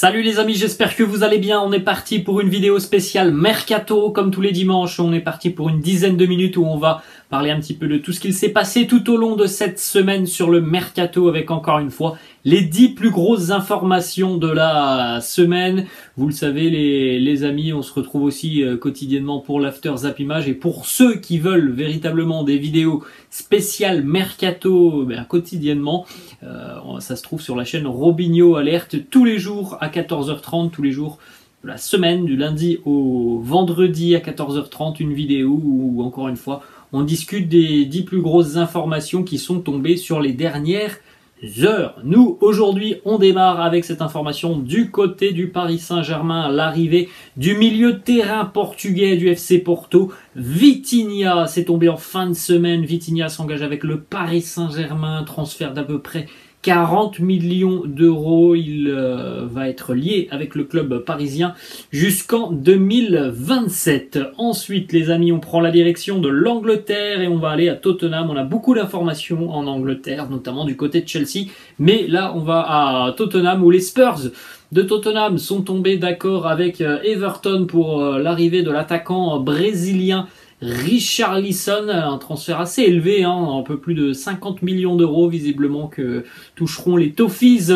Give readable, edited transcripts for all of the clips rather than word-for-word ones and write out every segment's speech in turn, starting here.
Salut les amis, j'espère que vous allez bien. On est parti pour une vidéo spéciale Mercato, comme tous les dimanches. On est parti pour une dizaine de minutes où on va parler un petit peu de tout ce qu'il s'est passé tout au long de cette semaine sur le Mercato, avec encore une fois les 10 plus grosses informations de la semaine. Vous le savez les amis, on se retrouve aussi quotidiennement pour l'After Zappimage. Et pour ceux qui veulent véritablement des vidéos spéciales Mercato quotidiennement, ça se trouve sur la chaîne Robinho Alert tous les jours à 14h30, tous les jours de la semaine, du lundi au vendredi à 14h30, une vidéo où encore une fois on discute des 10 plus grosses informations qui sont tombées sur les dernières heures. Nous, aujourd'hui, on démarre avec cette information du côté du Paris Saint-Germain, l'arrivée du milieu de terrain portugais du FC Porto, Vitinha. C'est tombé en fin de semaine. Vitinha s'engage avec le Paris Saint-Germain, transfert d'à peu près 40 millions d'euros. Il va être lié avec le club parisien jusqu'en 2027. Ensuite, les amis, on prend la direction de l'Angleterre et on va aller à Tottenham. On a beaucoup d'informations en Angleterre, notamment du côté de Chelsea. Mais là, on va à Tottenham où les Spurs de Tottenham sont tombés d'accord avec Everton pour l'arrivée de l'attaquant brésilien Richarlison, un transfert assez élevé, un peu plus de 50 millions d'euros visiblement que toucheront les Toffees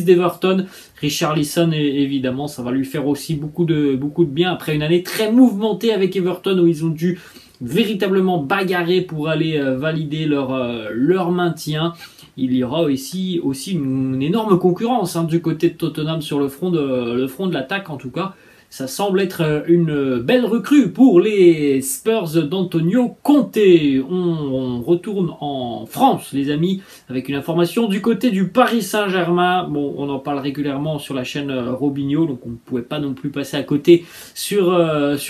d'Everton. Richarlison, évidemment, ça va lui faire aussi beaucoup de bien après une année très mouvementée avec Everton où ils ont dû véritablement bagarrer pour aller valider leur maintien. Il y aura aussi une énorme concurrence du côté de Tottenham sur le front de l'attaque en tout cas. Ça semble être une belle recrue pour les Spurs d'Antonio Conte. On retourne en France, les amis, avec une information du côté du Paris Saint-Germain. Bon, on en parle régulièrement sur la chaîne Robinho, donc on ne pouvait pas non plus passer à côté sur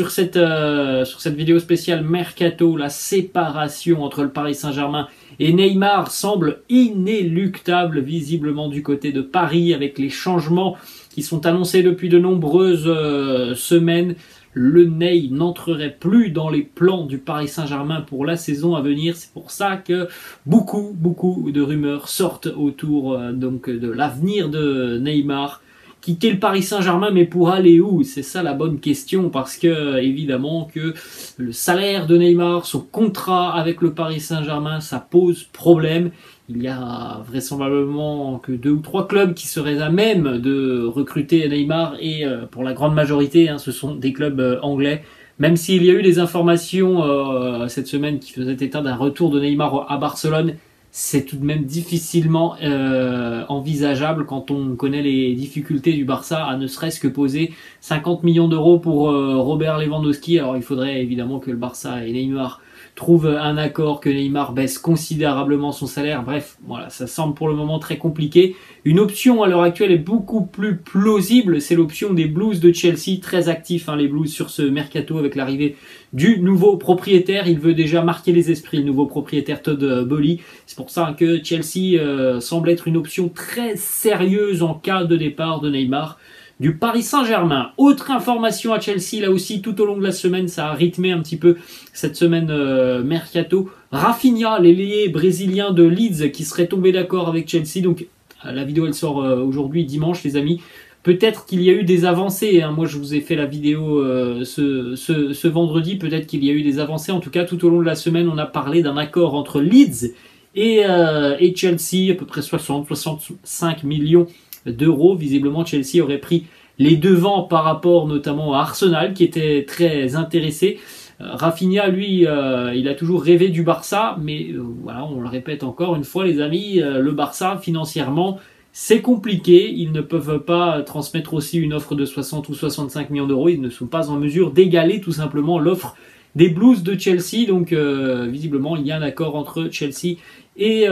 cette vidéo spéciale Mercato. La séparation entre le Paris Saint-Germain et Neymar semble inéluctable, visiblement du côté de Paris, avec les changements qui sont annoncés depuis de nombreuses semaines. Le Ney n'entrerait plus dans les plans du Paris Saint-Germain pour la saison à venir. C'est pour ça que beaucoup de rumeurs sortent autour donc de l'avenir de Neymar. Quitter le Paris Saint-Germain, mais pour aller où? C'est ça la bonne question, parce que évidemment que le salaire de Neymar, son contrat avec le Paris Saint-Germain, ça pose problème. Il y a vraisemblablement que 2 ou 3 clubs qui seraient à même de recruter Neymar et pour la grande majorité, ce sont des clubs anglais. Même s'il y a eu des informations cette semaine qui faisaient état d'un retour de Neymar à Barcelone, c'est tout de même difficilement envisageable quand on connaît les difficultés du Barça à ne serait-ce que poser 50 millions d'euros pour Robert Lewandowski. Alors il faudrait évidemment que le Barça et Neymar trouve un accord, que Neymar baisse considérablement son salaire. Bref, voilà, ça semble pour le moment très compliqué. Une option à l'heure actuelle est beaucoup plus plausible, c'est l'option des Blues de Chelsea, très actifs les Blues sur ce mercato avec l'arrivée du nouveau propriétaire. Il veut déjà marquer les esprits, le nouveau propriétaire Todd Boehly. C'est pour ça que Chelsea semble être une option très sérieuse en cas de départ de Neymar du Paris Saint-Germain. Autre information à Chelsea, là aussi, tout au long de la semaine, ça a rythmé un petit peu cette semaine mercato. Rafinha, l'ailier brésilien de Leeds, qui serait tombé d'accord avec Chelsea. Donc, la vidéo, elle sort aujourd'hui, dimanche, les amis. Peut-être qu'il y a eu des avancées. Moi, je vous ai fait la vidéo ce vendredi. Peut-être qu'il y a eu des avancées. En tout cas, tout au long de la semaine, on a parlé d'un accord entre Leeds et Chelsea, à peu près 65 millions d'euros. Visiblement, Chelsea aurait pris les devants par rapport notamment à Arsenal, qui était très intéressé. Rafinha, lui, il a toujours rêvé du Barça, mais voilà, on le répète encore une fois, les amis, le Barça, financièrement, c'est compliqué. Ils ne peuvent pas transmettre aussi une offre de 60 ou 65 millions d'euros. Ils ne sont pas en mesure d'égaler tout simplement l'offre des Blues de Chelsea. Donc, visiblement, il y a un accord entre Chelsea et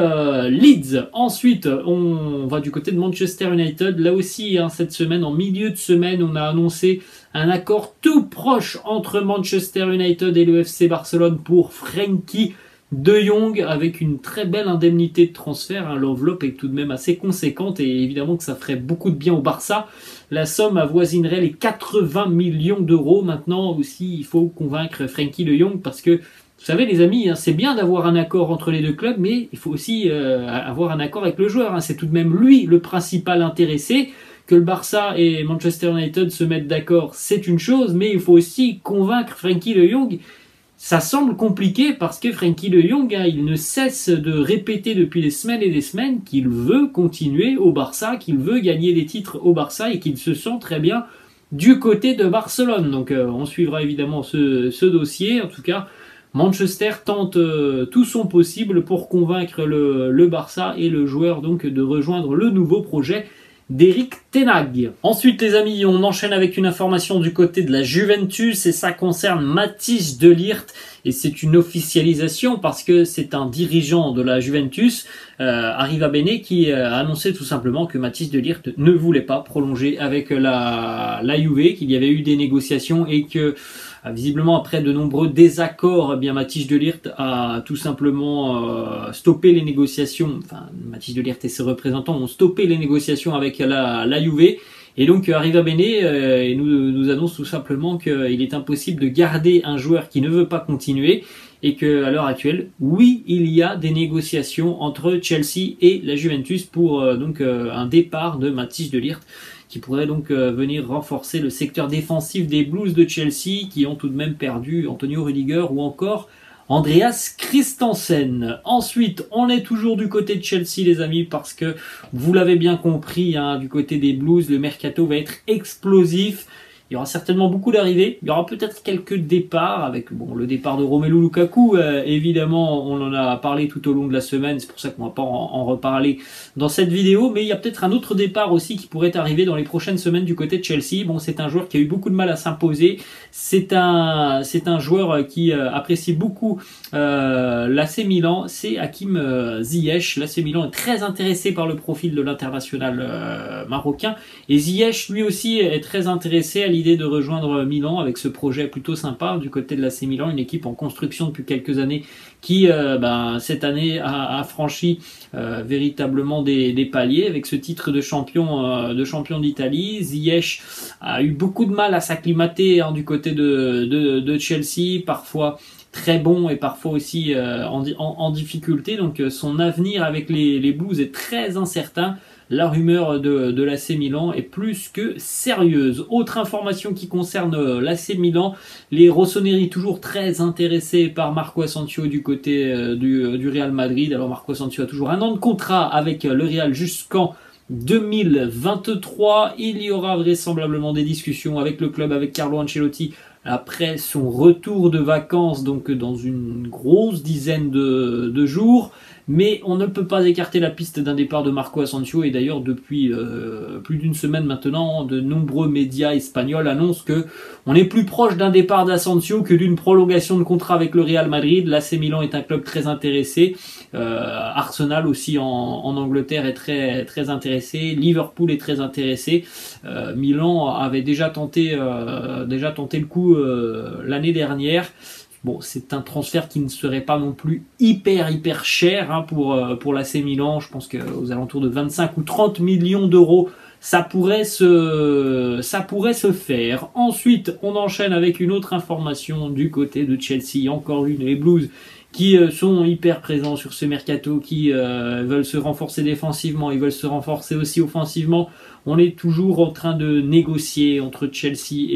Leeds. Ensuite, on va du côté de Manchester United. Là aussi, cette semaine, en milieu de semaine, on a annoncé un accord tout proche entre Manchester United et le FC Barcelone pour Frenkie de Jong, avec une très belle indemnité de transfert. L'enveloppe est tout de même assez conséquente et évidemment que ça ferait beaucoup de bien au Barça. La somme avoisinerait les 80 millions d'euros. Maintenant aussi, il faut convaincre Frenkie de Jong parce que vous savez les amis, c'est bien d'avoir un accord entre les deux clubs, mais il faut aussi avoir un accord avec le joueur. C'est tout de même lui le principal intéressé. que le Barça et Manchester United se mettent d'accord, c'est une chose, mais il faut aussi convaincre Frenkie de Jong. Ça semble compliqué parce que Frenkie de Jong, il ne cesse de répéter depuis des semaines et des semaines qu'il veut continuer au Barça, qu'il veut gagner des titres au Barça et qu'il se sent très bien du côté de Barcelone. Donc on suivra évidemment ce dossier. En tout cas, Manchester tente tout son possible pour convaincre le Barça et le joueur donc de rejoindre le nouveau projet d'Erik ten Hag. Ensuite les amis, on enchaîne avec une information du côté de la Juventus et ça concerne Matthijs de Ligt et c'est une officialisation parce que c'est un dirigeant de la Juventus, Arriva Bene, qui a annoncé tout simplement que Matthijs de Ligt ne voulait pas prolonger avec la Juve, qu'il y avait eu des négociations et que visiblement après de nombreux désaccords, eh bien Matthijs de Ligt a tout simplement stoppé les négociations, enfin Matthijs de Ligt et ses représentants ont stoppé les négociations avec la Juve. Et donc Arriva Bene nous annonce tout simplement qu'il est impossible de garder un joueur qui ne veut pas continuer et qu'à l'heure actuelle, oui, il y a des négociations entre Chelsea et la Juventus pour un départ de Matthijs de Ligt qui pourrait donc venir renforcer le secteur défensif des Blues de Chelsea qui ont tout de même perdu Antonio Rudiger ou encore Andreas Christensen. Ensuite, on est toujours du côté de Chelsea les amis parce que vous l'avez bien compris, du côté des Blues, le mercato va être explosif. Il y aura certainement beaucoup d'arrivées. Il y aura peut-être quelques départs avec le départ de Romelu Lukaku. Évidemment, on en a parlé tout au long de la semaine. C'est pour ça qu'on va pas en reparler dans cette vidéo. Mais il y a peut-être un autre départ aussi qui pourrait arriver dans les prochaines semaines du côté de Chelsea. Bon, c'est un joueur qui a eu beaucoup de mal à s'imposer. C'est un joueur qui apprécie beaucoup l'AC Milan. C'est Hakim Ziyech. L'AC Milan est très intéressé par le profil de l'international marocain. Et Ziyech, lui aussi, est très intéressé à l'idée de rejoindre Milan avec ce projet plutôt sympa du côté de l'AC Milan, une équipe en construction depuis quelques années qui cette année a franchi véritablement des paliers avec ce titre de champion d'Italie. Ziyech a eu beaucoup de mal à s'acclimater du côté de Chelsea, parfois très bon et parfois aussi en difficulté, donc son avenir avec les Blues est très incertain. La rumeur de l'AC Milan est plus que sérieuse. Autre information qui concerne l'AC Milan, les Rossoneri toujours très intéressés par Marco Asensio du côté du Real Madrid. Alors Marco Asensio a toujours un an de contrat avec le Real jusqu'en 2023. Il y aura vraisemblablement des discussions avec le club, avec Carlo Ancelotti après son retour de vacances, donc dans une grosse dizaine de jours. Mais on ne peut pas écarter la piste d'un départ de Marco Asensio et d'ailleurs depuis plus d'une semaine maintenant, de nombreux médias espagnols annoncent que on est plus proche d'un départ d'Asensio que d'une prolongation de contrat avec le Real Madrid. L'AC Milan est un club très intéressé, Arsenal aussi en Angleterre est très intéressé, Liverpool est très intéressé, Milan avait déjà tenté le coup l'année dernière. Bon, c'est un transfert qui ne serait pas non plus hyper cher pour l'AC Milan. Je pense qu'aux alentours de 25 ou 30 millions d'euros, ça pourrait se faire. Ensuite, on enchaîne avec une autre information du côté de Chelsea. Encore une, les Blues qui sont hyper présents sur ce mercato, qui veulent se renforcer défensivement, ils veulent se renforcer aussi offensivement. On est toujours en train de négocier entre Chelsea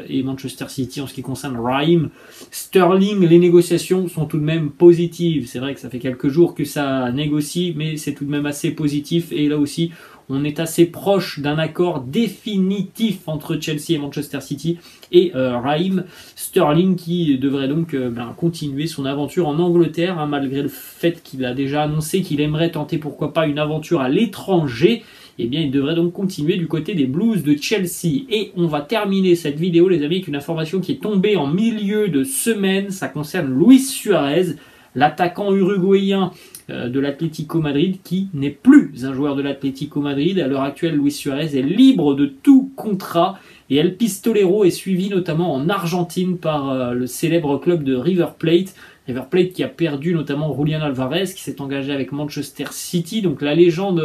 et Manchester City en ce qui concerne Raheem Sterling. Les négociations sont tout de même positives. C'est vrai que ça fait quelques jours que ça négocie, mais c'est tout de même assez positif. Et là aussi, on est assez proche d'un accord définitif entre Chelsea et Manchester City et Raheem Sterling qui devrait donc continuer son aventure en Angleterre, malgré le fait qu'il a déjà annoncé qu'il aimerait tenter pourquoi pas une aventure à l'étranger. Eh bien, il devrait donc continuer du côté des Blues de Chelsea. Et on va terminer cette vidéo, les amis, avec une information qui est tombée en milieu de semaine. Ça concerne Luis Suarez, l'attaquant uruguayen de l'Atlético Madrid, qui n'est plus un joueur de l'Atlético Madrid. À l'heure actuelle, Luis Suarez est libre de tout contrat. Et El Pistolero est suivi notamment en Argentine par le célèbre club de River Plate. River Plate qui a perdu notamment Julián Alvarez, qui s'est engagé avec Manchester City. Donc la légende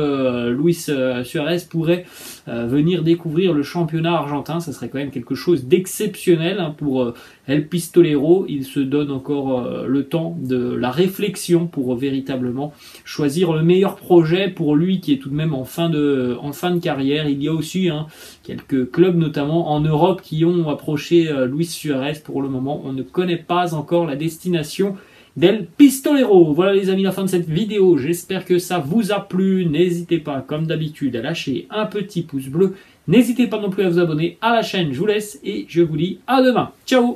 Luis Suarez pourrait venir découvrir le championnat argentin. Ça serait quand même quelque chose d'exceptionnel pour El Pistolero. Il se donne encore le temps de la réflexion pour véritablement choisir le meilleur projet pour lui qui est tout de même en fin de carrière. Il y a aussi quelques clubs notamment en Europe qui ont approché Luis Suarez. Pour le moment, on ne connaît pas encore la destination d'El Pistolero. Voilà les amis, la fin de cette vidéo. J'espère que ça vous a plu. N'hésitez pas, comme d'habitude, à lâcher un petit pouce bleu. N'hésitez pas non plus à vous abonner à la chaîne. Je vous laisse et je vous dis à demain. Ciao!